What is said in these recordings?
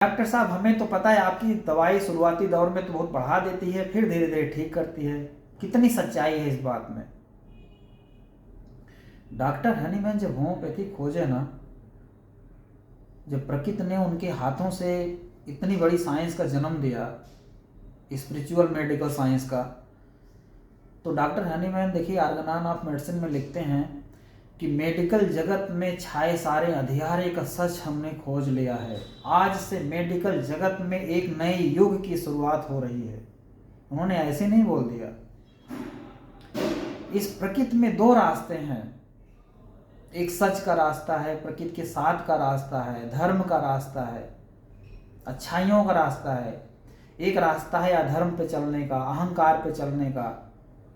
Doctor साहब हमें तो पता है आपकी दवाई शुरुआती दौर में तो बहुत बढ़ा देती है, फिर धीरे धीरे ठीक करती है। कितनी सच्चाई है इस बात में? डॉक्टर हनीमैन जब होम्योपैथी खोजे ना, जब प्रकृति ने उनके हाथों से इतनी बड़ी साइंस का जन्म दिया, स्पिरिचुअल मेडिकल साइंस का, तो डॉक्टर हनीमैन देखिए आर्गनान ऑफ मेडिसिन में लिखते हैं कि मेडिकल जगत में छाए सारे अंधियारे का सच हमने खोज लिया है। आज से मेडिकल जगत में एक नए युग की शुरुआत हो रही है। उन्होंने ऐसे नहीं बोल दिया। इस प्रकृति में दो रास्ते हैं, एक सच का रास्ता है, प्रकृति के साथ का रास्ता है, धर्म का रास्ता है, अच्छाइयों का रास्ता है। एक रास्ता है अधर्म पे चलने का, अहंकार पे चलने का,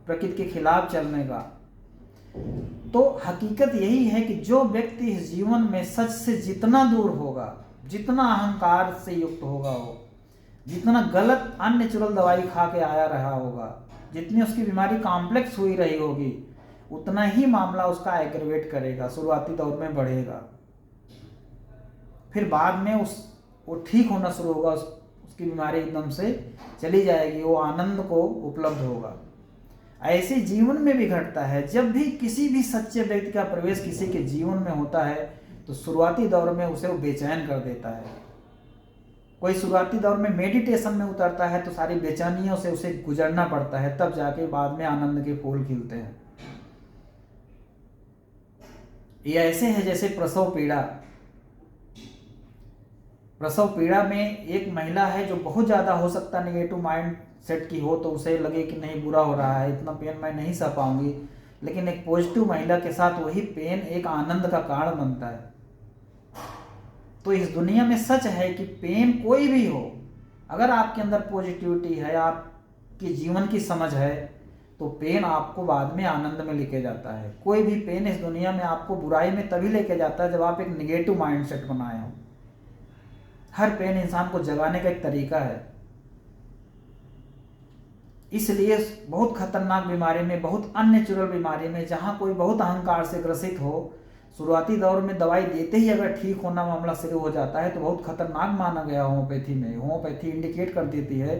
प्रकृति के खिलाफ चलने का। तो हकीकत यही है कि जो व्यक्ति इस जीवन में सच से जितना दूर होगा, जितना अहंकार से युक्त होगा, वो जितना गलत अननेचुरल दवाई खा के आया रहा होगा, जितनी उसकी बीमारी कॉम्प्लेक्स हुई रही होगी, उतना ही मामला उसका एग्रवेट करेगा, शुरुआती दौर में बढ़ेगा। फिर बाद में वो ठीक होना शुरू होगा, उसकी बीमारी एकदम से चली जाएगी, वो आनंद को उपलब्ध होगा। ऐसे जीवन में भी घटता है। जब भी किसी भी सच्चे व्यक्ति का प्रवेश किसी के जीवन में होता है तो शुरुआती दौर में उसे वो बेचैन कर देता है। कोई शुरुआती दौर में मेडिटेशन में उतरता है तो सारी बेचैनियों से उसे गुजरना पड़ता है, तब जाके बाद में आनंद के फूल खिलते हैं। ये ऐसे है जैसे प्रसव पीड़ा। प्रसव पीड़ा में एक महिला है जो बहुत ज़्यादा हो सकता है नेगेटिव माइंड सेट की हो, तो उसे लगे कि नहीं बुरा हो रहा है, इतना पेन मैं नहीं सह पाऊंगी, लेकिन एक पॉजिटिव महिला के साथ वही पेन एक आनंद का कारण बनता है। तो इस दुनिया में सच है कि पेन कोई भी हो, अगर आपके अंदर पॉजिटिविटी है, आपकी जीवन की समझ है, तो पेन आपको बाद में आनंद में लेके जाता है। कोई भी पेन इस दुनिया में आपको बुराई में तभी लेके जाता है जब आप एक निगेटिव माइंड सेट बनाए हो। हर पेन इंसान को जगाने का एक तरीका है। इसलिए बहुत खतरनाक बीमारी में, बहुत अननेचुरल बीमारी में, जहाँ कोई बहुत अहंकार से ग्रसित हो, शुरुआती दौर में दवाई देते ही अगर ठीक होना मामला शुरू हो जाता है तो बहुत खतरनाक माना गया होम्योपैथी में। होम्योपैथी इंडिकेट कर देती है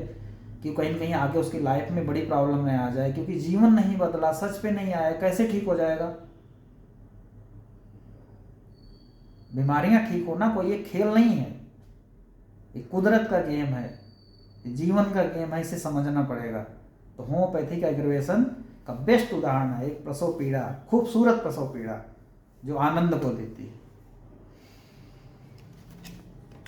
कि कहीं कहीं आगे उसकी लाइफ में बड़ी प्रॉब्लम नहीं आ जाए, क्योंकि जीवन नहीं बदला, सच पे नहीं आया, कैसे ठीक हो जाएगा? बीमारियां ठीक होना कोई एक खेल नहीं है, एक कुदरत का गेम है, जीवन का गेम है, इसे समझना पड़ेगा। तो होम्योपैथी का एग्रीवेशन का बेस्ट उदाहरण है एक प्रसव पीड़ा, खूबसूरत प्रसव पीड़ा जो आनंद को देती है।